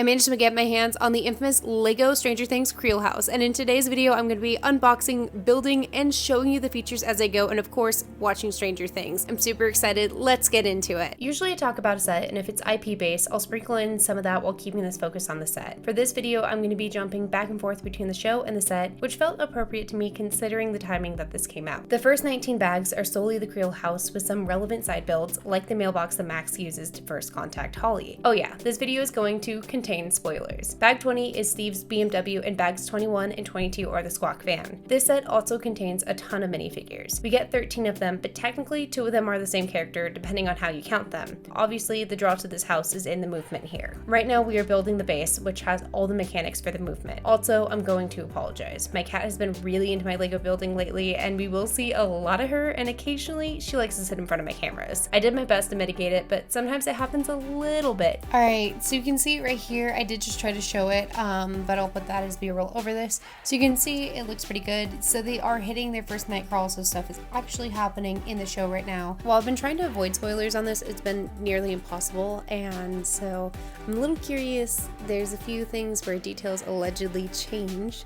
I managed to get my hands on the infamous LEGO Stranger Things Creel House, and in today's video I'm going to be unboxing, building, and showing you the features as I go, and of course, watching Stranger Things. I'm super excited, let's get into it. Usually I talk about a set, and if it's IP based, I'll sprinkle in some of that while keeping this focus on the set. For this video, I'm going to be jumping back and forth between the show and the set, which felt appropriate to me considering the timing that this came out. The first 19 bags are solely the Creel House with some relevant side builds, like the mailbox that Max uses to first contact Holly. Oh yeah, this video is going to contain spoilers. Bag 20 is Steve's BMW, and bags 21 and 22 are the Squawk van. This set also contains a ton of minifigures. We get 13 of them, but technically 2 of them are the same character depending on how you count them. Obviously, the draw to this house is in the movement here. Right now we are building the base, which has all the mechanics for the movement. Also, I'm going to apologize. My cat has been really into my Lego building lately, and we will see a lot of her, and occasionally she likes to sit in front of my cameras. I did my best to mitigate it, but sometimes it happens a little bit. Alright, so you can see right here, I did just try to show it, but I'll put that as B-roll over this. So you can see it looks pretty good. So they are hitting their first night crawl, so stuff is actually happening in the show right now. While I've been trying to avoid spoilers on this, it's been nearly impossible, and so I'm a little curious. There's a few things where details allegedly change.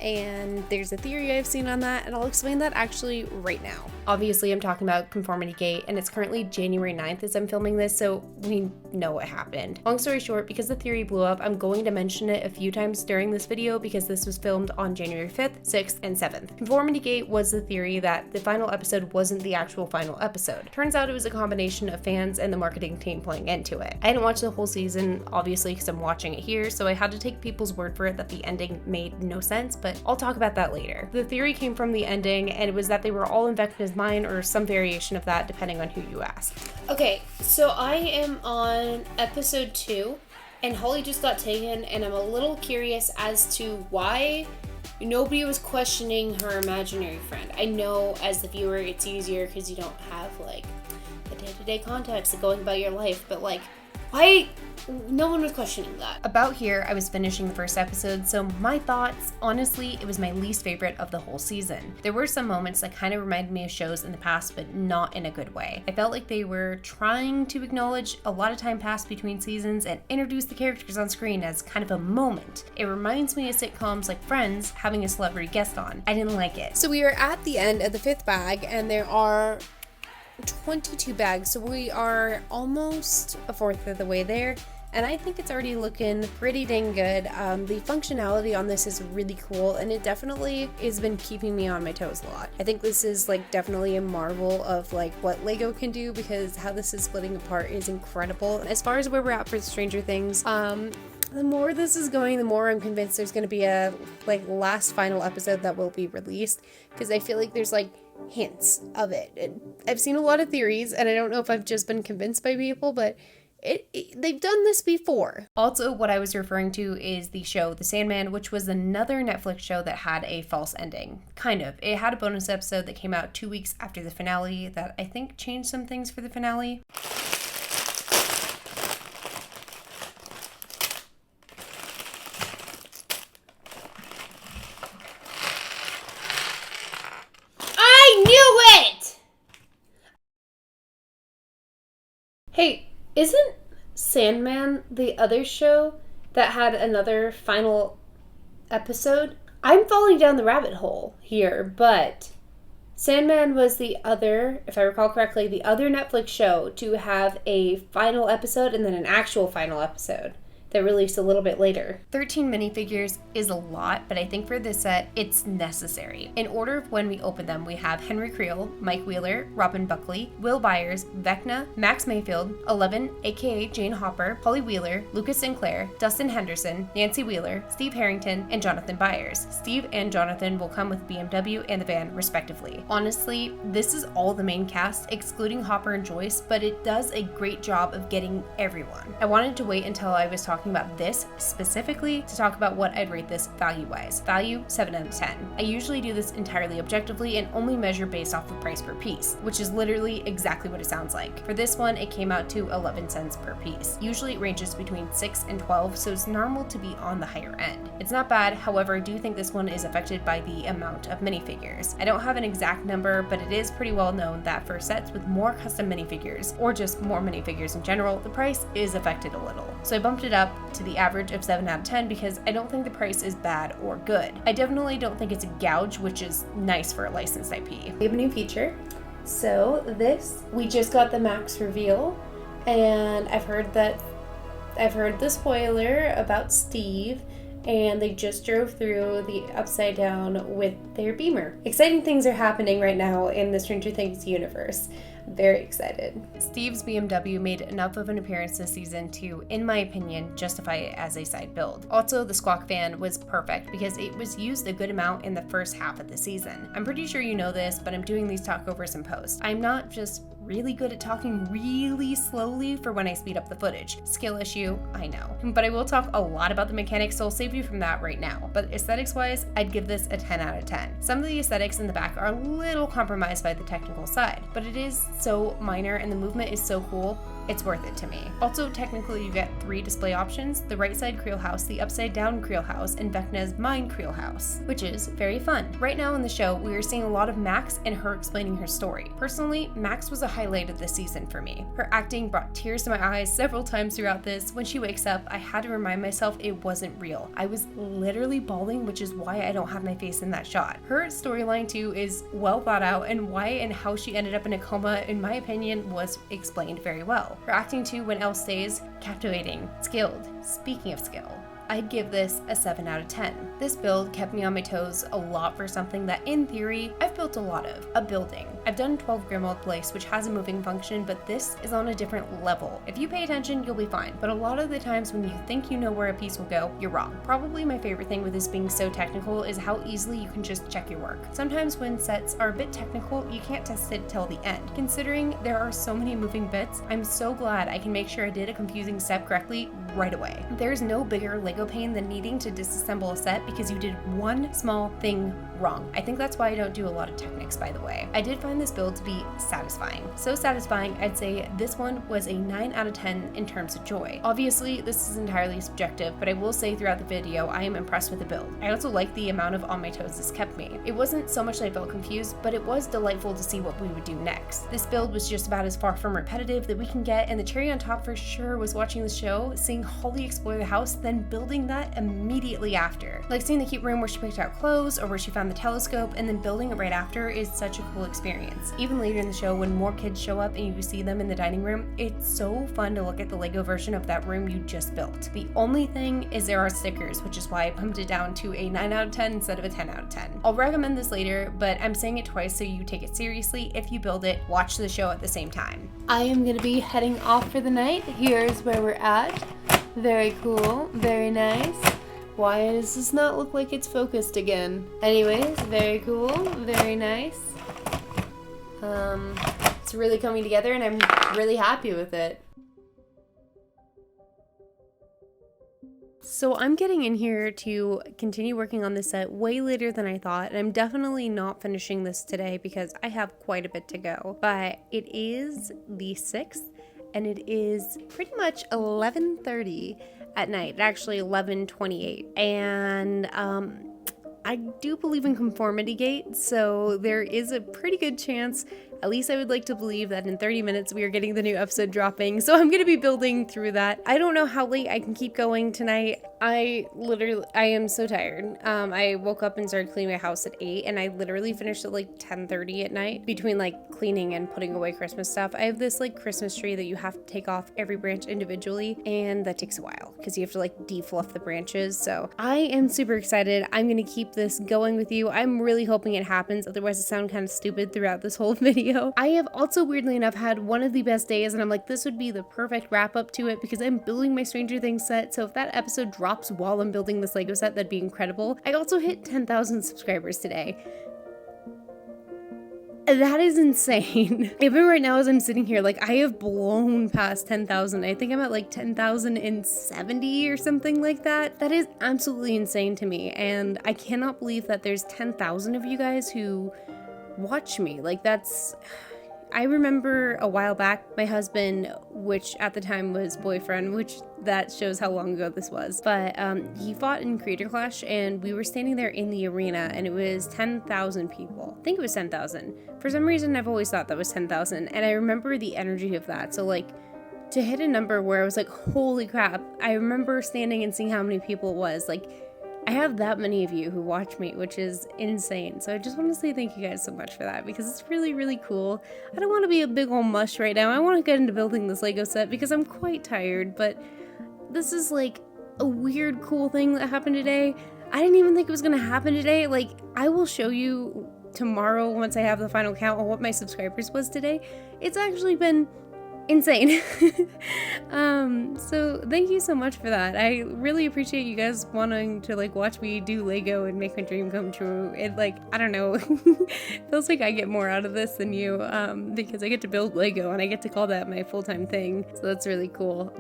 And there's a theory I've seen on that, and I'll explain that actually right now. Obviously, I'm talking about Conformity Gate, and it's currently January 9th as I'm filming this, so we know what happened. Long story short, because the theory blew up, I'm going to mention it a few times during this video because this was filmed on January 5th, 6th, and 7th. Conformity Gate was the theory that the final episode wasn't the actual final episode. Turns out it was a combination of fans and the marketing team playing into it. I didn't watch the whole season, obviously, because I'm watching it here, so I had to take people's word for it that the ending made no sense, but I'll talk about that later. The theory came from the ending, and it was that they were all in Vecna's mind or some variation of that depending on who you ask. Okay, so I am on episode 2, and Holly just got taken, and I'm a little curious as to why nobody was questioning her imaginary friend. I know as the viewer it's easier because you don't have like the day-to-day context of going about your life, but like, why no one was questioning that? About here, I was finishing the first episode, so my thoughts, honestly, it was my least favorite of the whole season. There were some moments that kind of reminded me of shows in the past, but not in a good way. I felt like they were trying to acknowledge a lot of time passed between seasons and introduce the characters on screen as kind of a moment. It reminds me of sitcoms like Friends having a celebrity guest on. I didn't like it. So we are at the end of the 5th bag, and there are 22 bags, so we are almost a fourth of the way there, and I think it's already looking pretty dang good. The functionality on this is really cool, and it definitely has been keeping me on my toes a lot. I think this is like definitely a marvel of like what Lego can do, because how this is splitting apart is incredible. As far as where we're at for Stranger Things, the more this is going, the more I'm convinced there's going to be a like last final episode that will be released, because I feel like there's like hints of it. I've seen a lot of theories, and I don't know if I've just been convinced by people, but they've done this before. Also, what I was referring to is the show The Sandman, which was another Netflix show that had a false ending. Kind of. It had a bonus episode that came out 2 weeks after the finale that I think changed some things for the finale. Hey, isn't Sandman the other show that had another final episode? I'm falling down the rabbit hole here, but Sandman was the other, if I recall correctly, the other Netflix show to have a final episode and then an actual final episode that released a little bit later. 13 minifigures is a lot, but I think for this set, it's necessary. In order of when we open them, we have Henry Creel, Mike Wheeler, Robin Buckley, Will Byers, Vecna, Max Mayfield, 11, aka Jane Hopper, Holly Wheeler, Lucas Sinclair, Dustin Henderson, Nancy Wheeler, Steve Harrington, and Jonathan Byers. Steve and Jonathan will come with BMW and the van, respectively. Honestly, this is all the main cast, excluding Hopper and Joyce, but it does a great job of getting everyone. I wanted to wait until I was talking about this specifically to talk about what I'd rate this value-wise. Value, 7 out of 10. I usually do this entirely objectively and only measure based off the price per piece, which is literally exactly what it sounds like. For this one, it came out to 11 cents per piece. Usually it ranges between 6 and 12, so it's normal to be on the higher end. It's not bad, however, I do think this one is affected by the amount of minifigures. I don't have an exact number, but it is pretty well known that for sets with more custom minifigures, or just more minifigures in general, the price is affected a little. So I bumped it up up to the average of 7 out of 10 because I don't think the price is bad or good. I definitely don't think it's a gouge, which is nice for a licensed IP. We have a new feature. So we just got the max reveal, and I've heard the spoiler about Steve, and they just drove through the Upside Down with their Beamer. Exciting things are happening right now in the Stranger Things universe. Very excited. Steve's BMW made enough of an appearance this season to, in my opinion, justify it as a side build. Also, the squawk fan was perfect because it was used a good amount in the first half of the season. I'm pretty sure you know this, but I'm doing these talkovers in post. I'm not just really good at talking really slowly for when I speed up the footage. Skill issue, I know. But I will talk a lot about the mechanics, so I'll save you from that right now. But aesthetics wise, I'd give this a 10 out of 10. Some of the aesthetics in the back are a little compromised by the technical side, but it is so minor and the movement is so cool, it's worth it to me. Also, technically you get 3 display options: the right side Creel House, the upside down Creel House, and Vecna's Mind Creel House, which is very fun. Right now in the show, we are seeing a lot of Max and her explaining her story. Personally, Max was a highlight of this season for me. Her acting brought tears to my eyes several times throughout this. When she wakes up, I had to remind myself it wasn't real. I was literally bawling, which is why I don't have my face in that shot. Her storyline too is well thought out, and why and how she ended up in a coma, in my opinion, was explained very well. Her acting too, when Elle stays, captivating, skilled. Speaking of skill, I'd give this a 7 out of 10. This build kept me on my toes a lot for something that, in theory, I've built a lot of: a building. I've done 12 Grimwald Place, which has a moving function, but this is on a different level. If you pay attention, you'll be fine, but a lot of the times when you think you know where a piece will go, you're wrong. Probably my favorite thing with this being so technical is how easily you can just check your work. Sometimes when sets are a bit technical, you can't test it till the end. Considering there are so many moving bits, I'm so glad I can make sure I did a confusing step correctly right away. There's no bigger Lego pain than needing to disassemble a set because you did one small thing wrong. I think that's why I don't do a lot of techniques, by the way. I did find this build to be satisfying. So satisfying, I'd say this one was a 9 out of 10 in terms of joy. Obviously, this is entirely subjective, but I will say throughout the video, I am impressed with the build. I also like the amount of on my toes this kept me. It wasn't so much that I felt confused, but it was delightful to see what we would do next. This build was just about as far from repetitive that we can get, and the cherry on top for sure was watching the show, seeing Holly explore the house, then building that immediately after. Like seeing the cute room where she picked out clothes or where she found the telescope, and then building it right after is such a cool experience. Even later in the show, when more kids show up and you see them in the dining room, it's so fun to look at the Lego version of that room you just built. The only thing is there are stickers, which is why I bumped it down to a 9 out of 10 instead of a 10 out of 10. I'll recommend this later, but I'm saying it twice so you take it seriously. If you build it, watch the show at the same time. I am gonna be heading off for the night. Here's where we're at. Very cool, very nice. Why does this not look like it's focused again? Anyways, very cool, very nice. It's really coming together and I'm really happy with it. So I'm getting in here to continue working on this set way later than I thought, and I'm definitely not finishing this today because I have quite a bit to go. But it is the 6th, and it is pretty much 11:30 at night, actually 11:28, and I do believe in conformity gate, so there is a pretty good chance, at least I would like to believe, that in 30 minutes we are getting the new episode dropping, so I'm gonna be building through that. I don't know how late I can keep going tonight. I am so tired. I woke up and started cleaning my house at 8, and I literally finished at like 10:30 at night between like cleaning and putting away Christmas stuff. I have this like Christmas tree that you have to take off every branch individually, and that takes a while because you have to like defluff the branches. So I am super excited. I'm gonna keep this going with you. I'm really hoping it happens, otherwise I sound kind of stupid throughout this whole video. I have also weirdly enough had one of the best days, and I'm like, this would be the perfect wrap up to it because I'm building my Stranger Things set, so if that episode drops while I'm building this Lego set, that'd be incredible. I also hit 10,000 subscribers today. That is insane. Even right now as I'm sitting here, like I have blown past 10,000. I think I'm at like 10,070 or something like that. That is absolutely insane to me, and I cannot believe that there's 10,000 of you guys who watch me. Like that's... I remember a while back, my husband, which at the time was boyfriend, which that shows how long ago this was, but he fought in Creator Clash, and we were standing there in the arena, and it was 10,000 people. I think it was 10,000. For some reason, I've always thought that was 10,000, and I remember the energy of that. So like to hit a number where I was like, holy crap. I remember standing and seeing how many people it was. Like, I have that many of you who watch me, which is insane. So I just want to say thank you guys so much for that, because it's really, really cool. I don't want to be a big old mush right now. I want to get into building this Lego set because I'm quite tired, but this is like a weird, cool thing that happened today. I didn't even think it was going to happen today. Like, I will show you tomorrow once I have the final count on what my subscribers was today. It's actually been insane. So thank you so much for that. I really appreciate you guys wanting to like watch me do Lego and make my dream come true. It, like, I don't know, feels like I get more out of this than you, because I get to build Lego and I get to call that my full-time thing. So that's really cool.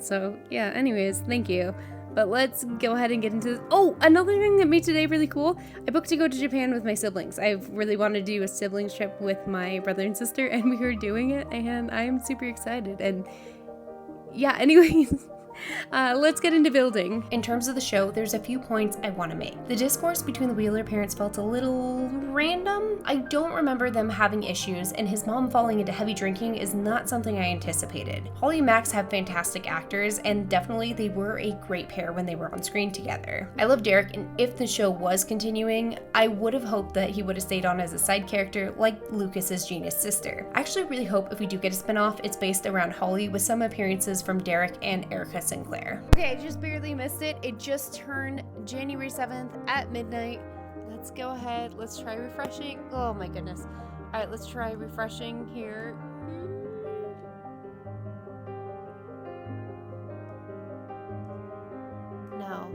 So yeah, anyways, thank you. But let's go ahead and get into this. Oh, another thing that made today really cool. I booked to go to Japan with my siblings. I've really wanted to do a siblings trip with my brother and sister, and we were doing it, and I'm super excited. And yeah, anyways, let's get into building. In terms of the show, there's a few points I want to make. The discourse between the Wheeler parents felt a little random. I don't remember them having issues, and his mom falling into heavy drinking is not something I anticipated. Holly and Max have fantastic actors, and definitely they were a great pair when they were on screen together. I love Derek, and if the show was continuing, I would have hoped that he would have stayed on as a side character like Lucas's Gina's sister. I actually really hope if we do get a spinoff, it's based around Holly with some appearances from Derek and Erica Sinclair. Okay, I just barely missed it. It just turned January 7th at midnight. Let's go ahead. Let's try refreshing. Oh my goodness. All right, let's try refreshing here. No.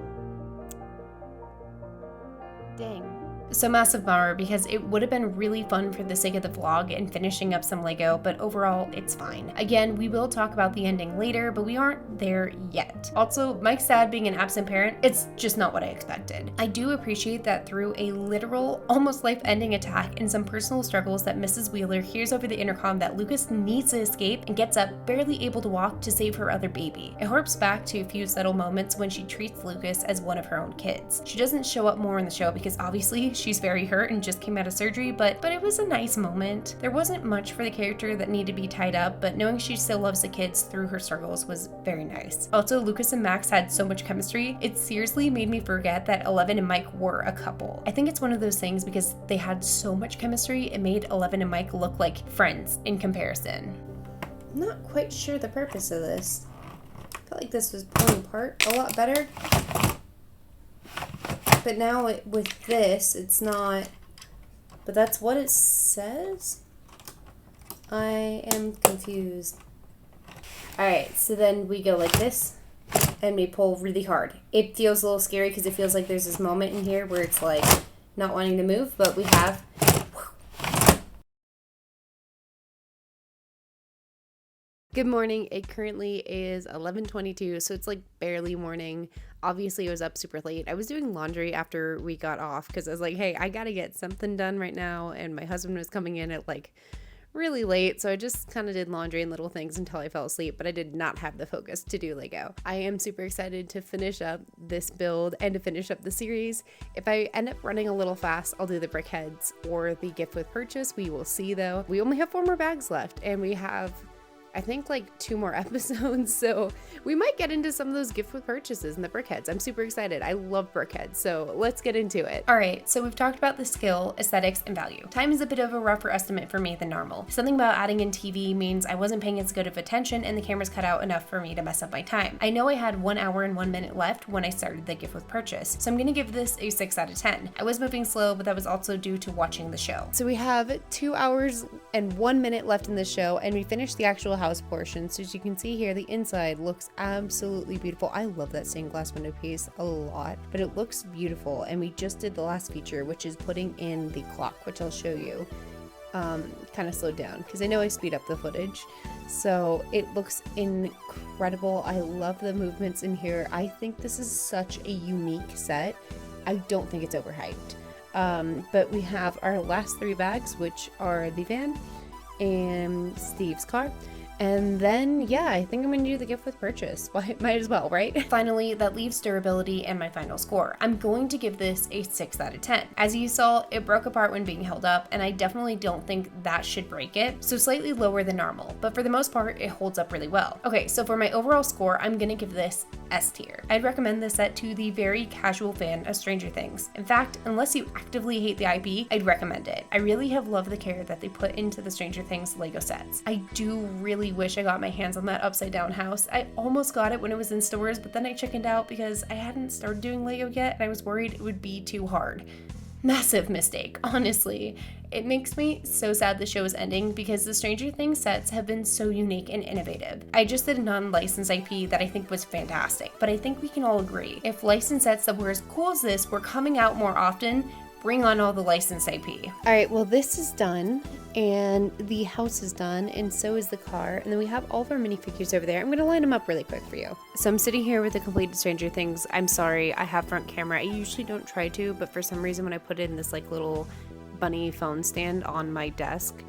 Dang. So massive bummer, because it would have been really fun for the sake of the vlog and finishing up some Lego, but overall it's fine. Again, we will talk about the ending later, but we aren't there yet. Also, Mike's dad being an absent parent, it's just not what I expected. I do appreciate that through a literal, almost life-ending attack and some personal struggles that Mrs. Wheeler hears over the intercom that Lucas needs to escape and gets up, barely able to walk, to save her other baby. It harps back to a few subtle moments when she treats Lucas as one of her own kids. She doesn't show up more in the show because obviously she's very hurt and just came out of surgery, but it was a nice moment. There wasn't much for the character that needed to be tied up, but knowing she still loves the kids through her struggles was very nice. Also, Lucas and Max had so much chemistry, it seriously made me forget that Eleven and Mike were a couple. I think it's one of those things because they had so much chemistry, it made Eleven and Mike look like friends in comparison. I'm not quite sure the purpose of this. I felt like this was pulling apart a lot better. But now with this, it's not, but that's what it says? I am confused. Alright, so then we go like this, and we pull really hard. It feels a little scary because it feels like there's this moment in here where it's like not wanting to move, but we have. Good morning. It currently is 11:22, so it's like barely morning. Obviously, I was up super late. I was doing laundry after we got off because I was like, hey, I gotta get something done right now, and my husband was coming in at like really late, so I just kind of did laundry and little things until I fell asleep, but I did not have the focus to do Lego. I am super excited to finish up this build and to finish up the series. If I end up running a little fast, I'll do the brick heads or the gift with purchase. We will see though. We only have 4 more bags left, and we have, I think, like 2 more episodes, so we might get into some of those gift with purchases and the brickheads. I'm super excited. I love brickheads, so let's get into it. All right, so we've talked about the skill, aesthetics, and value. Time is a bit of a rougher estimate for me than normal. Something about adding in TV means I wasn't paying as good of attention and the cameras cut out enough for me to mess up my time. I know I had 1 hour and 1 minute left when I started the gift with purchase, so I'm gonna give this a 6 out of 10. I was moving slow, but that was also due to watching the show. So we have 2 hours and 1 minute left in the show, and we finished the actual house portion. So as you can see here, the inside looks absolutely beautiful. I love that stained glass window piece a lot, but it looks beautiful. And we just did the last feature, which is putting in the clock, which I'll show you. Kind of slowed down because I know I speed up the footage, so it looks incredible. I love the movements in here. I think this is such a unique set. I don't think it's overhyped. But we have our last 3 bags, which are the van and Steve's car. And then, yeah, I think I'm gonna do the gift with purchase. Why, might as well, right? Finally, that leaves durability and my final score. I'm going to give this a 6 out of 10. As you saw, it broke apart when being held up, and I definitely don't think that should break it, so slightly lower than normal, but for the most part, it holds up really well. Okay, so for my overall score, I'm gonna give this S tier. I'd recommend this set to the very casual fan of Stranger Things. In fact, unless you actively hate the IP, I'd recommend it. I really have loved the care that they put into the Stranger Things Lego sets. I do really wish I got my hands on that upside down house. I almost got it when it was in stores, but then I chickened out because I hadn't started doing Lego yet and I was worried it would be too hard. Massive mistake, honestly. It makes me so sad the show is ending because the Stranger Things sets have been so unique and innovative. I just did a non-licensed IP that I think was fantastic, but I think we can all agree, if licensed sets that were as cool as this were coming out more often, bring on all the licensed IP. All right, well, this is done, and the house is done, and so is the car, and then we have all of our minifigures over there. I'm gonna line them up really quick for you. So I'm sitting here with the completed Stranger Things. I'm sorry, I have front camera. I usually don't try to, but for some reason when I put in this like little bunny phone stand on my desk,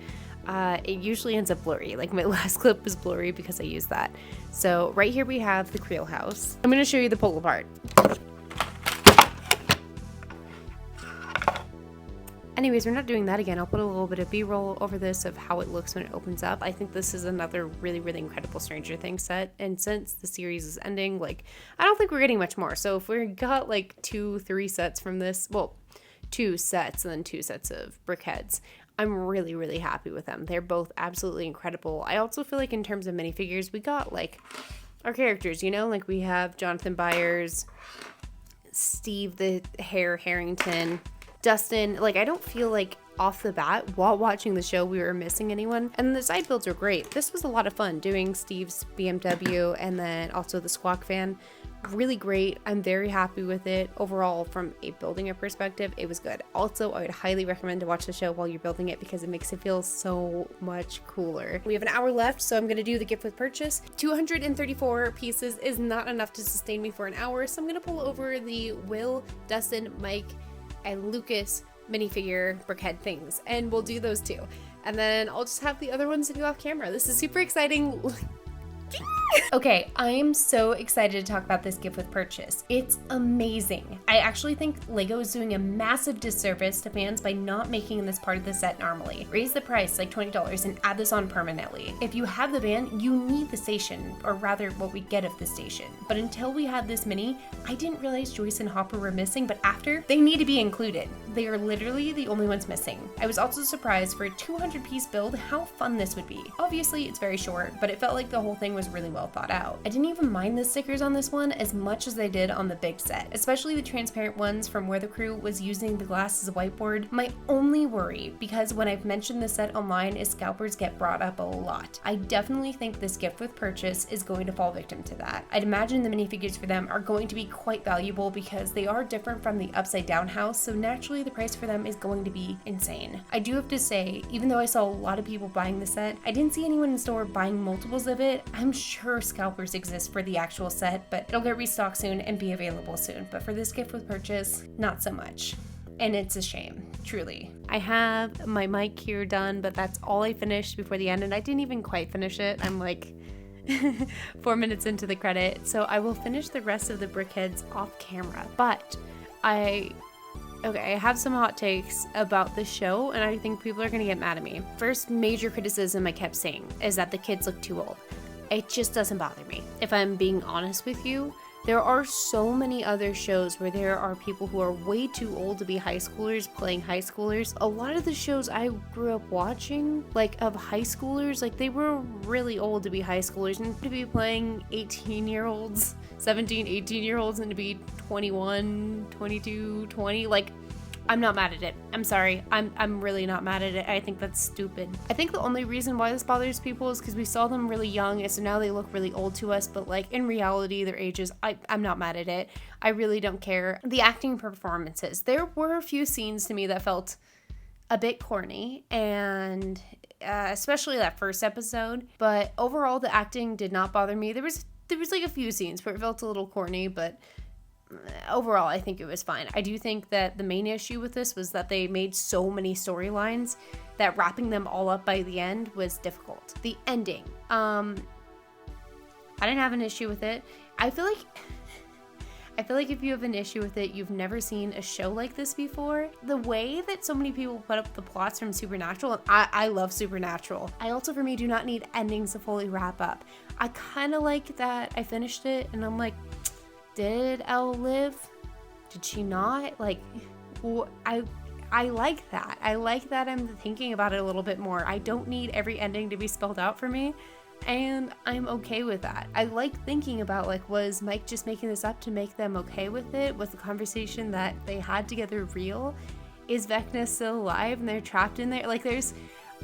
it usually ends up blurry. Like my last clip was blurry because I used that. So right here we have the Creel House. I'm gonna show you the pull apart. Anyways, we're not doing that again. I'll put a little bit of B-roll over this of how it looks when it opens up. I think this is another really, really incredible Stranger Things set. And since the series is ending, like, I don't think we're getting much more. So if we got like 2-3 sets from this, well, 2 sets and then 2 sets of brickheads, I'm really, really happy with them. They're both absolutely incredible. I also feel like in terms of minifigures, we got like our characters, you know, like we have Jonathan Byers, Steve the Harrington, Dustin. Like, I don't feel like off the bat while watching the show we were missing anyone, and the side builds are great. This was a lot of fun doing Steve's BMW and then also the Squawk Fan. Really great. I'm very happy with it. Overall, from a building a perspective, it was good. Also, I would highly recommend to watch the show while you're building it because it makes it feel so much cooler. We have an hour left, so I'm going to do the gift with purchase. 234 pieces is not enough to sustain me for an hour, so I'm going to pull over the Will, Dustin, Mike, and Lucas minifigure brickhead things, and we'll do those 2. And then I'll just have the other ones to do off camera. This is super exciting. Okay, I am so excited to talk about this gift with purchase. It's amazing. I actually think Lego is doing a massive disservice to fans by not making this part of the set normally. Raise the price like $20 and add this on permanently. If you have the van, you need the station, or rather what we get of the station. But until we had this mini, I didn't realize Joyce and Hopper were missing, but after, they need to be included. They are literally the only ones missing. I was also surprised for a 200-piece build how fun this would be. Obviously, it's very short, but it felt like the whole thing was really well thought out. I didn't even mind the stickers on this one as much as I did on the big set, especially the transparent ones from where the crew was using the glass as a whiteboard. My only worry, because when I've mentioned the set online, is scalpers get brought up a lot. I definitely think this gift with purchase is going to fall victim to that. I'd imagine the minifigures for them are going to be quite valuable because they are different from the upside down house, so naturally the price for them is going to be insane. I do have to say, even though I saw a lot of people buying the set, I didn't see anyone in store buying multiples of it. I'm sure scalpers exist for the actual set, but it'll get restocked soon and be available soon. But for this gift with purchase, not so much. And it's a shame, truly. I have my mic here done, but that's all I finished before the end, and I didn't even quite finish it. I'm like 4 minutes into the credit, so I will finish the rest of the brickheads off camera. But I have some hot takes about the show, and I think people are gonna get mad at me. First major criticism I kept saying is that the kids look too old. It just doesn't bother me. If I'm being honest with you, there are so many other shows where there are people who are way too old to be high schoolers playing high schoolers. A lot of the shows I grew up watching, like of high schoolers, like they were really old to be high schoolers and to be playing 18-year-olds, 17, 18-year-olds and to be 21, 22, 20, like I'm not mad at it. I'm sorry. I'm really not mad at it. I think that's stupid. I think the only reason why this bothers people is because we saw them really young, and so now they look really old to us, but like in reality, their ages, I'm not mad at it. I really don't care. The acting performances, there were a few scenes to me that felt a bit corny, and especially that first episode, but overall the acting did not bother me. There was like a few scenes where it felt a little corny, but overall, I think it was fine. I do think that the main issue with this was that they made so many storylines that wrapping them all up by the end was difficult. The ending, I didn't have an issue with it. I feel like if you have an issue with it, you've never seen a show like this before. The way that so many people put up the plots from Supernatural, and I love Supernatural. I also, for me, do not need endings to fully wrap up. I kind of like that I finished it and I'm like, did Elle live? Did she not? Like, I like that. I like that I'm thinking about it a little bit more. I don't need every ending to be spelled out for me. And I'm okay with that. I like thinking about, like, was Mike just making this up to make them okay with it? Was the conversation that they had together real? Is Vecna still alive and they're trapped in there? Like,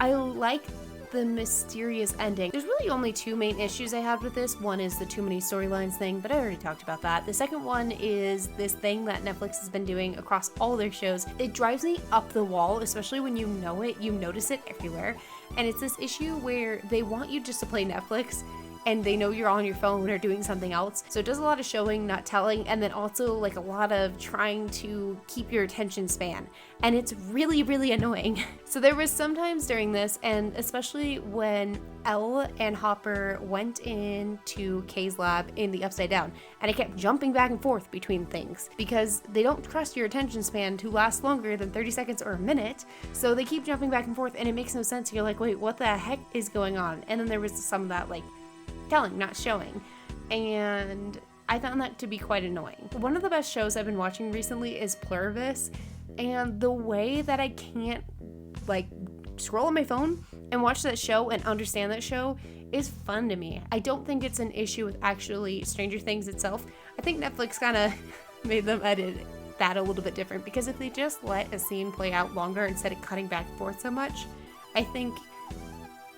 I like the mysterious ending. There's really only two main issues I had with this. One is the too many storylines thing, but I already talked about that. The second one is this thing that Netflix has been doing across all their shows. It drives me up the wall, especially when you know it, you notice it everywhere. And it's this issue where they want you just to play Netflix and they know you're on your phone or doing something else. So it does a lot of showing, not telling, and then also like a lot of trying to keep your attention span. And it's really, really annoying. So there was sometimes during this, and especially when Elle and Hopper went into Kay's lab in the Upside Down, and I kept jumping back and forth between things because they don't trust your attention span to last longer than 30 seconds or a minute. So they keep jumping back and forth and it makes no sense. You're like, wait, what the heck is going on? And then there was some of that like telling, not showing. And I found that to be quite annoying. One of the best shows I've been watching recently is Pluribus, and the way that I can't like scroll on my phone and watch that show and understand that show is fun to me. I don't think it's an issue with actually Stranger Things itself. I think Netflix kind of made them edit that a little bit different, because if they just let a scene play out longer instead of cutting back and forth so much, I think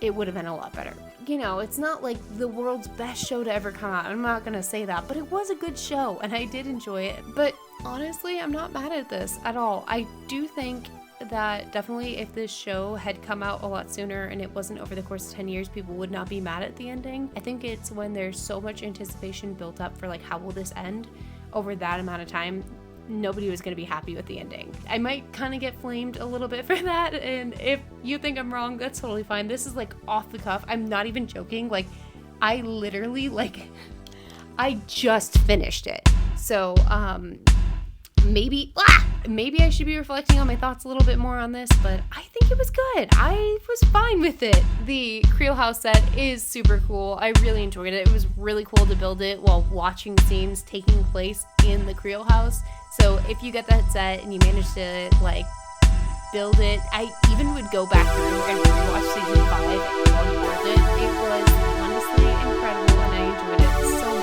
it would have been a lot better. You know, it's not like the world's best show to ever come out. I'm not gonna say that, but it was a good show and I did enjoy it. But honestly, I'm not mad at this at all. I do think that definitely if this show had come out a lot sooner and it wasn't over the course of 10 years, people would not be mad at the ending. I think it's when there's so much anticipation built up for like, how will this end over that amount of time? Nobody was going to be happy with the ending. I might kind of get flamed a little bit for that, and if you think I'm wrong, that's totally fine. This is like off the cuff. I'm not even joking. Like, I literally, like, I just finished it. So, maybe I should be reflecting on my thoughts a little bit more on this, but I think it was good. I was fine with it. The Creel House set is super cool. I really enjoyed it. It was really cool to build it while watching scenes taking place in the Creel House. So if you get that set and you manage to like build it, I even would go back through and rewatch season 5 while you build it. It was honestly incredible and I enjoyed it so